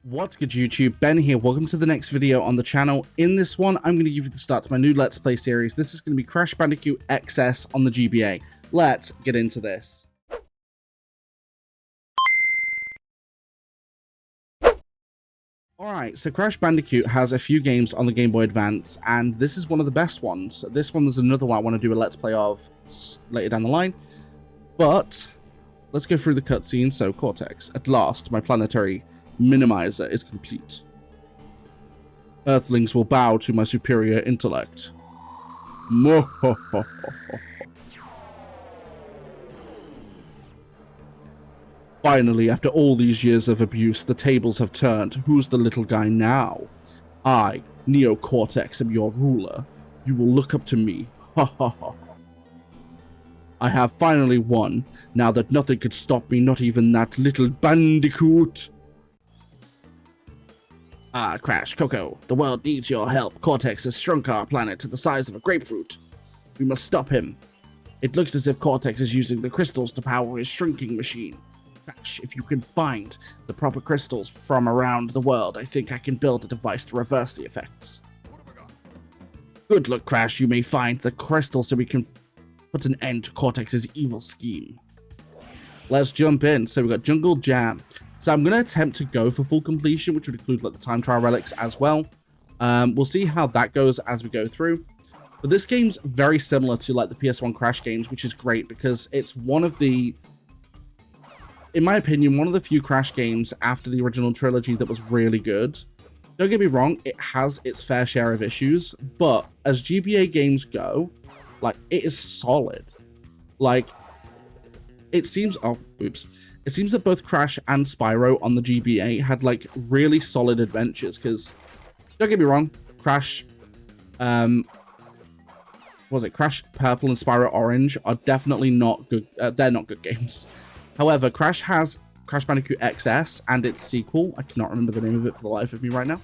What's good, YouTube? Ben here. Welcome to the next video on the channel. In this one, I'm going to give you the start to my new Let's Play series. This is going to be Crash Bandicoot XS on the GBA. Let's get into this. Alright, so Crash Bandicoot has a few games on the Game Boy Advance, and this is one of the best ones. This one, there's another one I want to do a Let's Play of later down the line. But let's go through the cutscene. So, Cortex, at last, my planetary minimizer is complete. Earthlings will bow to my superior intellect. Finally, after all these years of abuse, the tables have turned. Who's the little guy now? I, Neo Cortex, am your ruler. You will look up to me. Ha ha ha. I have finally won, now that nothing could stop me, not even that little Bandicoot. Ah, Crash, Coco, the world needs your help. Cortex has shrunk our planet to the size of a grapefruit. We must stop him. It looks as if Cortex is using the crystals to power his shrinking machine. Crash, if you can find the proper crystals from around the world, I think I can build a device to reverse the effects. Good luck, Crash. You may find the crystals so we can put an end to Cortex's evil scheme. Let's jump in. So we've got Jungle Jam. So I'm going to attempt to go for full completion, which would include like the time trial relics as well. We'll see how that goes as we go through. But this game's very similar to like the PS1 Crash games, which is great because it's one of the, in my opinion, one of the few Crash games after the original trilogy that was really good. Don't get me wrong, it has its fair share of issues, but as GBA games go, like, it is solid. Like, it seems, it seems that both Crash and Spyro on the GBA had like really solid adventures, because don't get me wrong, Crash Crash Purple and Spyro Orange are definitely not good. They're not good games. However, Crash has Crash Bandicoot XS and its sequel. I cannot remember the name of it for the life of me right now.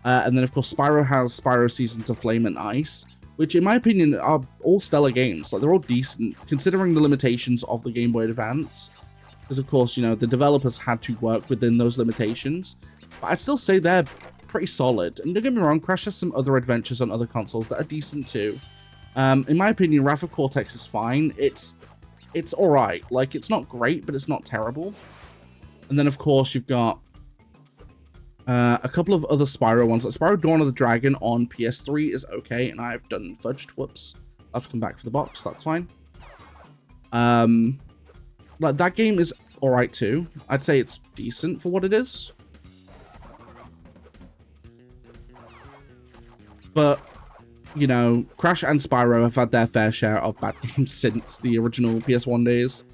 And then of course Spyro has Spyro Seasons of Flame and Ice, which in my opinion are all stellar games. Like, they're all decent considering the limitations of the Game Boy Advance. Because, of course, you know, the developers had to work within those limitations. But I'd still say they're pretty solid. And don't get me wrong, Crash has some other adventures on other consoles that are decent too. In my opinion, Wrath of Cortex is fine. It's alright. Like, it's not great, but it's not terrible. And then, of course, you've got a couple of other Spyro ones. Like Spyro Dawn of the Dragon on PS3 is okay, and I've done fudged. Whoops. I'll have to come back for the box. That's fine. Like, that game is alright too. I'd say it's decent for what it is. But, you know, Crash and Spyro have had their fair share of bad games since the original PS1 days.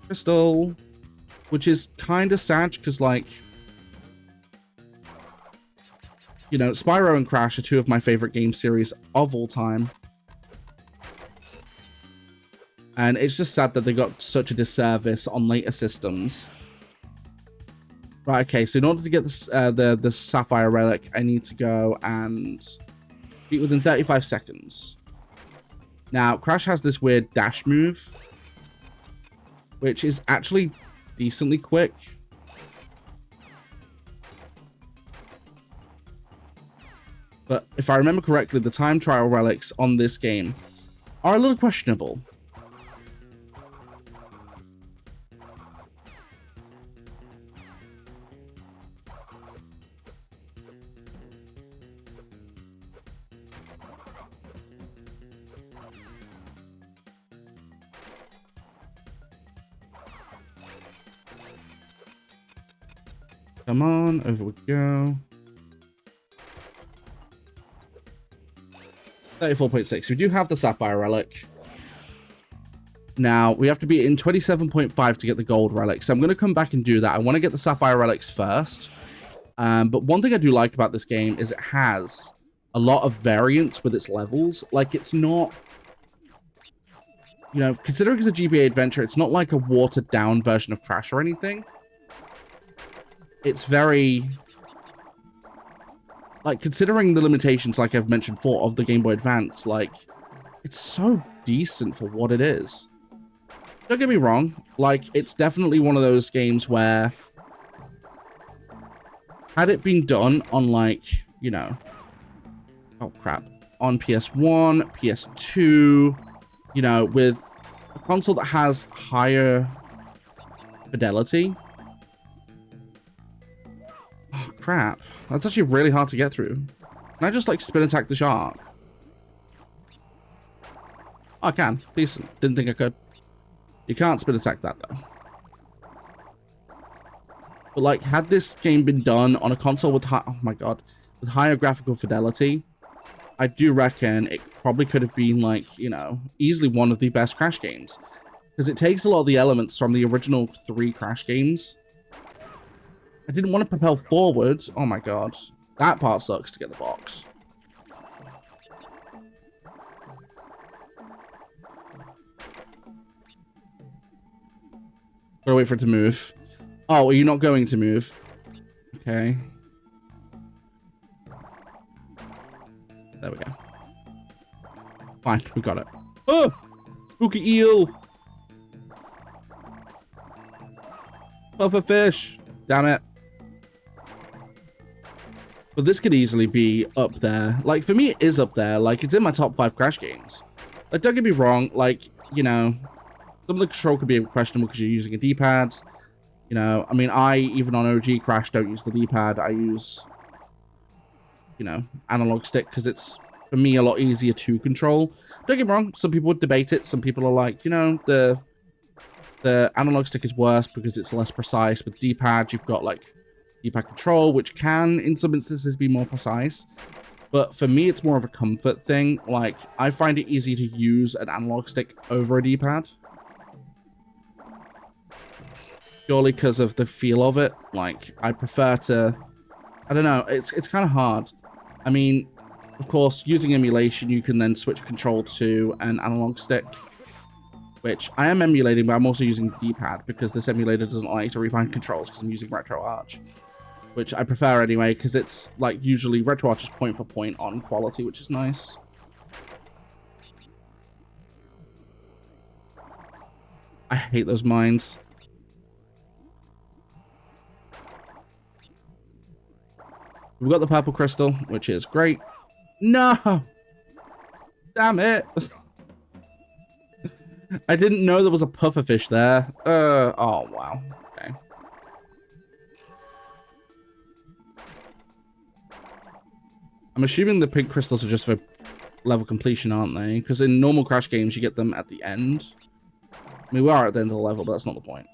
Crystal, which is kind of sad because, like, you know, Spyro and Crash are two of my favorite game series of all time. And it's just sad that they got such a disservice on later systems. Right, okay, so in order to get this, the Sapphire Relic, I need to go and beat within 35 seconds. Now, Crash has this weird dash move, which is actually decently quick. But if I remember correctly, the time trial relics on this game are a little questionable. Come on, over we go. 34.6. We do have the Sapphire Relic. Now, we have to be in 27.5 to get the Gold Relic. So I'm going to come back and do that. I want to get the Sapphire Relics first. But one thing I do like about this game is it has a lot of variance with its levels. Like, it's not, you know, considering it's a GBA adventure, it's not like a watered down version of Crash or anything. It's very, like, considering the limitations, like I've mentioned before, of the Game Boy Advance, like, it's so decent for what it is. Don't get me wrong, like, it's definitely one of those games where Had it been done on like, you know, oh crap, on PS1, PS2, you know, with a console that has higher fidelity. Oh crap, that's actually really hard to get through. Can I just like spin attack the shark? Oh, I can. Decent. Didn't think I could. You can't spin attack that though. But like, had this game been done on a console with oh my god, with higher graphical fidelity, I do reckon it probably could have been like, you know, easily one of the best Crash games. Because it takes a lot of the elements from the original 3 Crash games. I didn't want to propel forward. Oh my god. That part sucks to get the box. Gotta wait for it to move. Oh, are you not going to move? Okay. There we go. Fine, we got it. Oh! Spooky eel! Puffer fish! Damn it. But this could easily be up there. Like, for me, it is up there. Like, it's in my top 5 Crash games. Like, don't get me wrong. Like, you know, some of the control could be questionable because you're using a D-pad. You know, I mean, even on OG Crash, don't use the D-pad. I use, you know, analog stick because it's, for me, a lot easier to control. Don't get me wrong. Some people would debate it. Some people are like, you know, the analog stick is worse because it's less precise. With D-pad, you've got, like, D-pad control, which can, in some instances, be more precise. But for me, it's more of a comfort thing. Like, I find it easy to use an analog stick over a D-pad. Purely because of the feel of it. Like, I prefer to... I don't know, it's kind of hard. I mean, of course, using emulation, you can then switch control to an analog stick. Which I am emulating, but I'm also using D-pad because this emulator doesn't like to rebind controls because I'm using RetroArch. Which I prefer anyway, because it's, like, usually RetroArch is point for point on quality, which is nice. I hate those mines. We've got the purple crystal, which is great. No! Damn it! I didn't know there was a pufferfish there. Oh, wow. Okay. I'm assuming the pink crystals are just for level completion, aren't they? Because in normal Crash games, you get them at the end. I mean, we are at the end of the level, but that's not the point.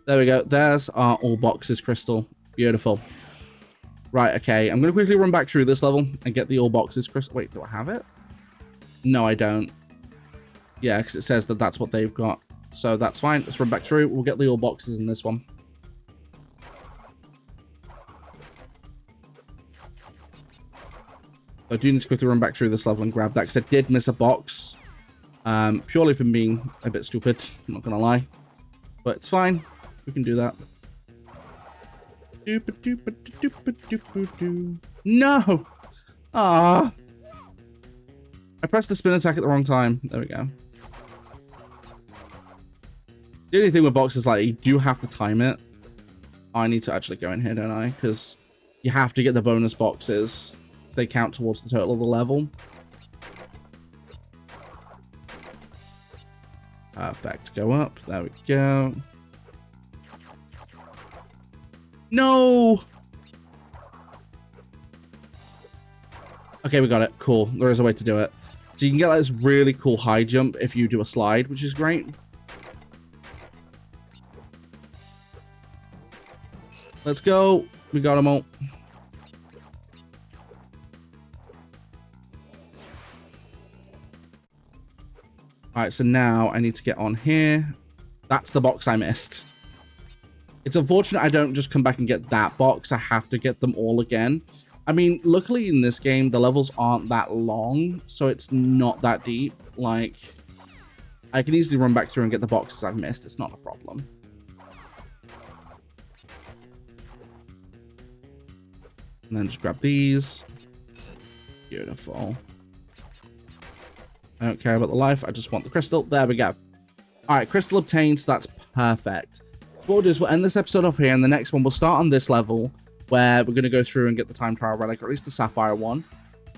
There we go. There's our all boxes crystal. Beautiful. Right, okay. I'm going to quickly run back through this level and get the all boxes crystal. Wait, do I have it? No, I don't. Yeah, because it says that that's what they've got. So that's fine. Let's run back through. We'll get the all boxes in this one. I do need to quickly run back through this level and grab that because I did miss a box. Purely from being a bit stupid. I'm not going to lie. But it's fine. We can do that. No! Ah! I pressed the spin attack at the wrong time. There we go. The only thing with boxes, like, you do have to time it. I need to actually go in here, don't I? Because you have to get the bonus boxes. They count towards the total of the level. Perfect. Go up. There we go. No! Okay, we got it. Cool. There is a way to do it. So you can get like this really cool high jump if you do a slide, which is great. Let's go. We got them all. Alright, so now I need to get on here. That's the box I missed. It's unfortunate I don't just come back and get that box. I have to get them all again. I mean, luckily in this game, the levels aren't that long, so it's not that deep. Like, I can easily run back through and get the boxes I've missed. It's not a problem. And then just grab these. Beautiful. I don't care about the life. I just want the crystal. There we go. All right, crystal obtained. So that's perfect. What we'll do is we'll end this episode off here, and the next one we'll start on this level, where we're going to go through and get the time trial relic, or at least the sapphire one.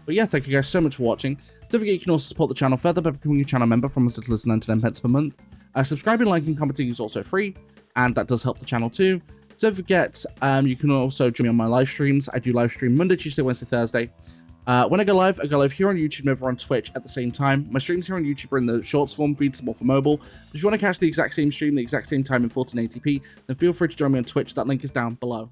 But yeah, thank you guys so much for watching. Don't forget you can also support the channel further by becoming a channel member from as little as 99 pence per month. Subscribing, liking, commenting is also free, and that does help the channel too. Don't forget, you can also join me on my live streams. I do live stream Monday, Tuesday, Wednesday, Thursday. When I go live here on YouTube and over on Twitch at the same time. My streams here on YouTube are in the shorts form feed, some more for mobile. But if you want to catch the exact same stream, the exact same time in 1480p, then feel free to join me on Twitch. That link is down below.